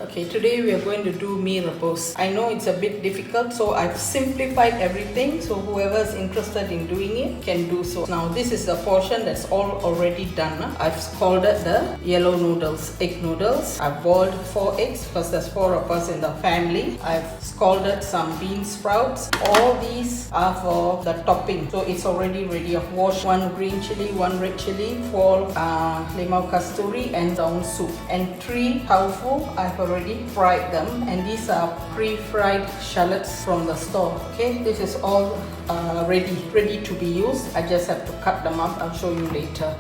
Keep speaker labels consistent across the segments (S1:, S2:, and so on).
S1: Okay, today we are going to do Mee Rebus. I know it's a bit difficult, so I've simplified everything, so whoever is interested in doing it can do so. Now this is the portion that's all already done. I've scalded the yellow noodles, egg noodles. I've boiled 4 eggs because there's 4 of us in the family. I've scalded some bean sprouts. All these are for the topping, so it's already ready. I've washed 1 green chili, 1 red chili, 4 limau kasturi and daun soup, and 3 tofu. I've already fried them, and these are pre-fried shallots from the store. Okay, this is all ready to be used. I just have to cut them up. I'll show you later.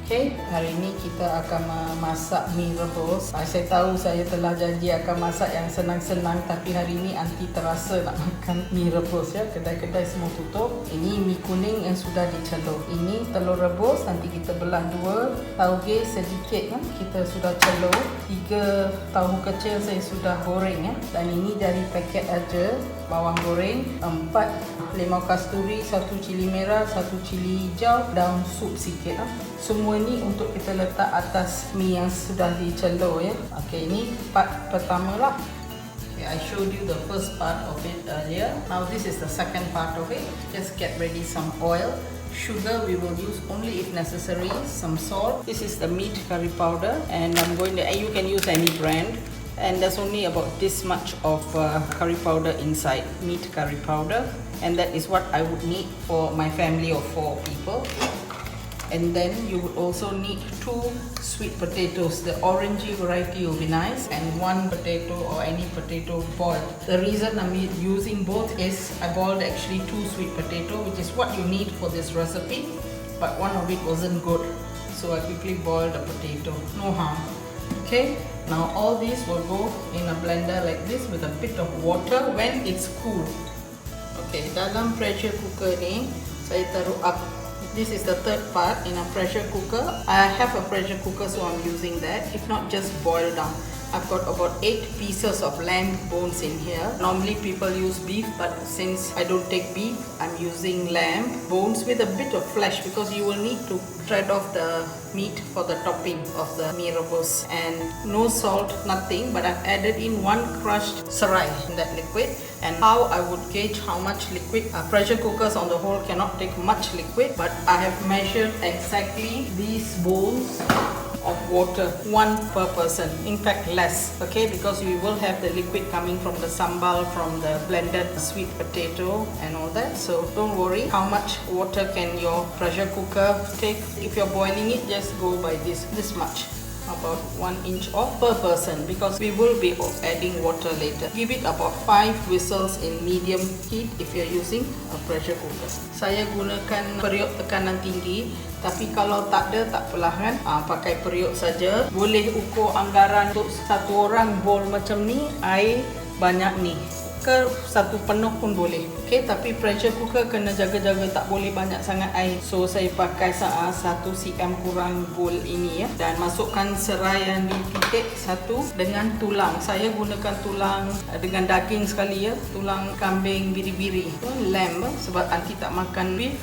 S1: Okay, hari ini kita akan memasak Mee Rebus. Saya tahu saya telah janji akan masak yang senang-senang, tapi hari ini Aunty terasa nak makan Mee Rebus ya. Kedai-kedai semua tutup. Ini mie kuning yang sudah dicelur. Ini telur rebus, nanti kita belah 2. Tauge sedikit kita sudah celur. 3 tahu kecil saya sudah goreng ya. Dan ini dari paket aja. Bawang goreng 4, limau kasturi, 1 cili merah, 1 cili hijau, daun sup sikit Semua ni untuk kita letak atas mie yang sudah dicelur ya. Okey, ini part pertama lah. Okay, I showed you the first part of it earlier. Now this is the second part of it. Just get ready some oil. Sugar we will use only if necessary. Some salt. This is the meat curry powder, and I'm going to, and you can use any brand. And there's only about this much of curry powder inside, meat curry powder, and that is what I would need for my family of 4 people. And then you would also need 2 sweet potatoes. The orangey variety will be nice, and 1 potato or any potato boiled. The reason I'm using both is I boiled actually 2 sweet potato, which is what you need for this recipe, but one of it wasn't good, so I quickly boiled a potato. No harm. Okay, now all these will go in a blender like this with a bit of water when it's cool. Okay, dalam pressure cooker ni saya taruh up. This is the third part in a pressure cooker. I have a pressure cooker, so I'm using that. If not, just boil down. I've got about 8 pieces of lamb bones in here. Normally people use beef, but since I don't take beef, I'm using lamb bones with a bit of flesh, because you will need to shred off the meat for the topping of the Mee Rebus. And no salt, nothing, but I've added in 1 crushed serai in that liquid. And how I would gauge how much liquid, pressure cookers on the whole cannot take much liquid, but I have measured exactly these bowls of water, 1 per person, in fact less, okay, because we will have the liquid coming from the sambal, from the blended sweet potato and all that. So don't worry how much water can your pressure cooker take. If you're boiling it, just go by this much, about 1 inch off per person, because we will be adding water later. Give it about 5 whistles in medium heat if you're using a pressure cooker. Saya gunakan periuk tekanan tinggi, tapi kalau tak ada, tak apalah kan, pakai periuk saja. Boleh ukur anggaran untuk 1 orang bowl macam ni, air banyak ni, ke 1 penuh pun boleh. Okay, tapi pressure cooker kena jaga-jaga, tak boleh banyak sangat air. So saya pakai 1 cm kurang bowl ini ya, dan masukkan serai yang dititik 1 dengan tulang. Saya gunakan tulang dengan daging sekali ya, tulang kambing biri-biri, lamb, sebab Aunty tak makan beef.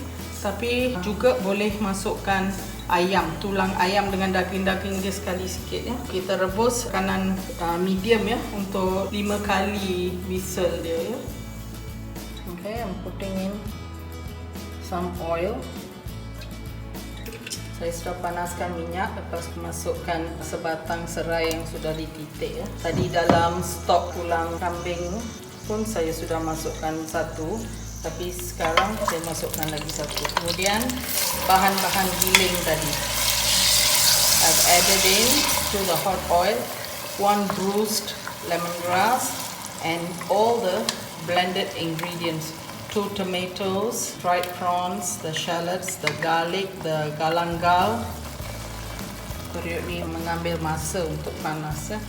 S1: Tapi juga boleh masukkan ayam, tulang ayam dengan daging-daging dia sekali sikit ya. Kita rebus kanan medium ya, untuk 5 kali whistle dia ya. Okay, I'm putting in some oil. Saya sudah panaskan minyak, lepas masukkan sebatang serai yang sudah dititik ya. Tadi dalam stok tulang kambing pun saya sudah masukkan 1, tapi sekarang saya masukkan lagi 1. Kemudian bahan-bahan giling tadi, I've added in to the hot oil 1 bruised lemongrass and all the blended ingredients. 2 tomatoes, dried prawns, the shallots, the garlic, the galangal. Periuk ni mengambil masa untuk panas ya,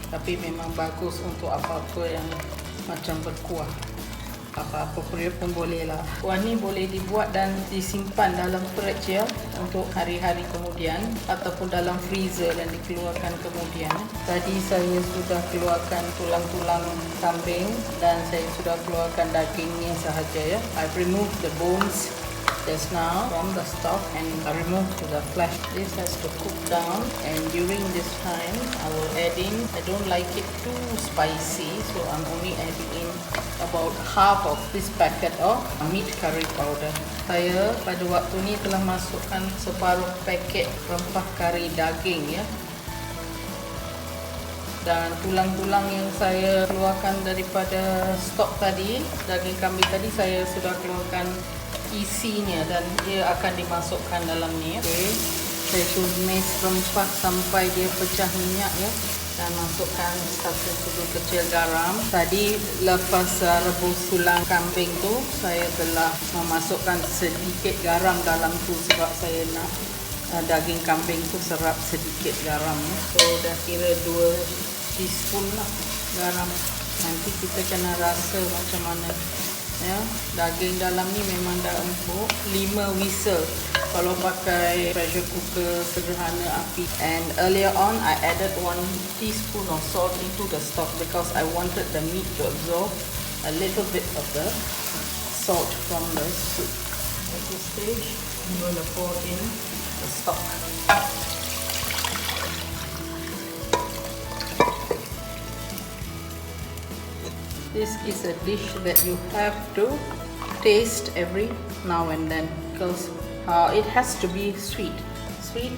S1: tapi memang bagus untuk apa-apa yang macam berkuah. Apa-apa periuk pun boleh lah. Kuah ni boleh dibuat dan disimpan dalam fridge ya, untuk hari-hari kemudian, ataupun dalam freezer dan dikeluarkan kemudian. Tadi saya sudah keluarkan tulang-tulang kambing dan saya sudah keluarkan dagingnya sahaja ya. I've removed the bones just now from the stock and remove the flesh. This has to cook down, and during this time I will add in, I don't like it too spicy, so I'm only adding in about half of this packet of meat curry powder. Saya pada waktu ni telah masukkan separuh paket rempah kari daging ya. Dan tulang-tulang yang saya keluarkan daripada stok tadi, daging kambing tadi, saya sudah keluarkan isinya dan dia akan dimasukkan dalam ni ya. Okay. Saya tumis rempah sampai dia pecah minyak ya, dan masukkan satu sudu kecil garam. Tadi lepas rebus tulang kambing tu, saya telah memasukkan sedikit garam dalam tu sebab saya nak daging kambing tu serap sedikit garam ya. So dah kira 2 teaspoon lah garam. Nanti kita kena rasa macam mana ya. Daging dalam ni memang dah empuk. 5 whistle kalau pakai pressure cooker sederhana api. And earlier on I added 1 teaspoon of salt into the stock because I wanted the meat to absorb a little bit of the salt from the soup. At this stage I'm going to pour in the stock. This is a dish that you have to taste every now and then because it has to be sweet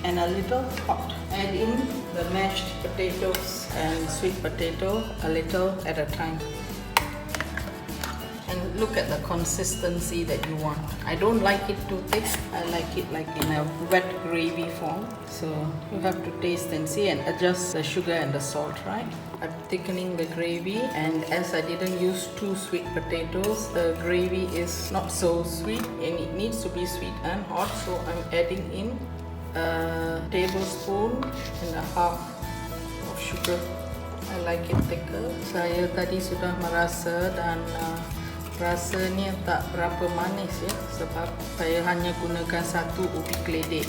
S1: and a little hot. Add in the mashed potatoes and sweet potato a little at a time. And look at the consistency that you want. I don't like it too thick. I like it like in a wet gravy form. So you have to taste and see and adjust the sugar and the salt, right? I'm thickening the gravy, and as I didn't use 2 sweet potatoes, the gravy is not so sweet and it needs to be sweet and hot. So I'm adding in a tablespoon and a half of sugar. I like it thicker. Saya tadi sudah merasa dan rasanya tak berapa manis ya, sebab saya hanya gunakan 1 ubi keledek.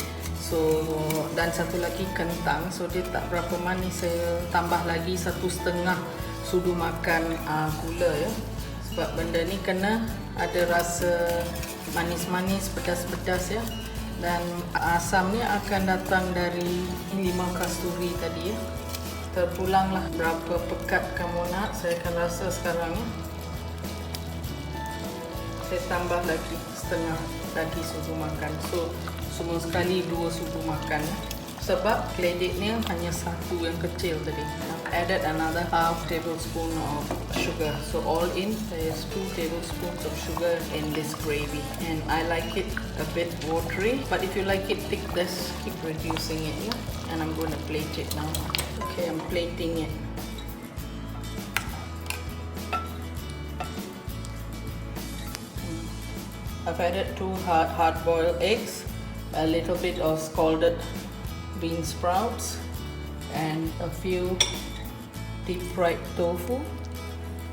S1: So dan 1 lagi kentang, so dia tak berapa manis. Saya tambah lagi 1/2 sudu makan gula ya. Sebab benda ni kena ada rasa manis-manis, pedas-pedas ya. Dan asamnya akan datang dari limau kasturi tadi ya. Terpulanglah berapa pekat kamu nak, saya akan rasa sekarang ya. Saya tambah lagi 1/2 lagi sudu makan. So semua sekali 2 sudu makan. Sebab keledeknya hanya 1 yang kecil tadi. I added another half tablespoon of sugar. So all in there is 2 tablespoons of sugar in this gravy. And I like it a bit watery. But if you like it thick, just keep reducing it. Yeah? And I'm going to plate it now. Okay, I'm plating it. I've added 2 hard-boiled eggs, a little bit of scalded bean sprouts, and a few deep-fried tofu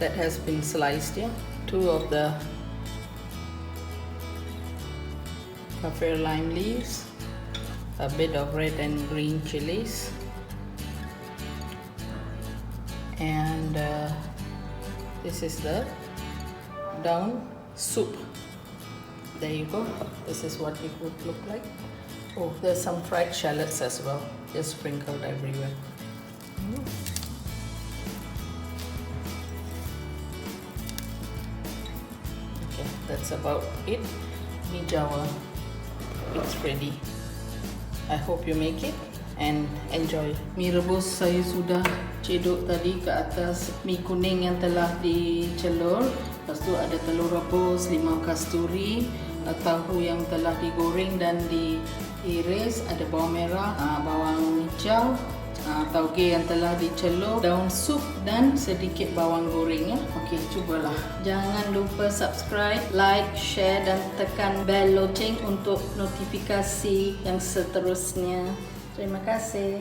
S1: that has been sliced. Yeah, 2 of the kaffir lime leaves, a bit of red and green chilies, and this is the down soup. There you go. This is what it would look like. Oh, there's some fried shallots as well, just sprinkled everywhere. Okay, that's about it. Mee Jawa, it's ready. I hope you make it and enjoy. Mee rebus saya sudah cedok tadi ke atas mie kuning yang telah dicelur. Lepas tu ada telur rebus, limau kasturi, tahu yang telah digoreng dan diiris, ada bawang merah, bawang hijau, tauge yang telah dicelur, daun sup dan sedikit bawang goreng ya. Okey, cubalah. Jangan lupa subscribe, like, share dan tekan bell loceng untuk notifikasi yang seterusnya. Terima kasih.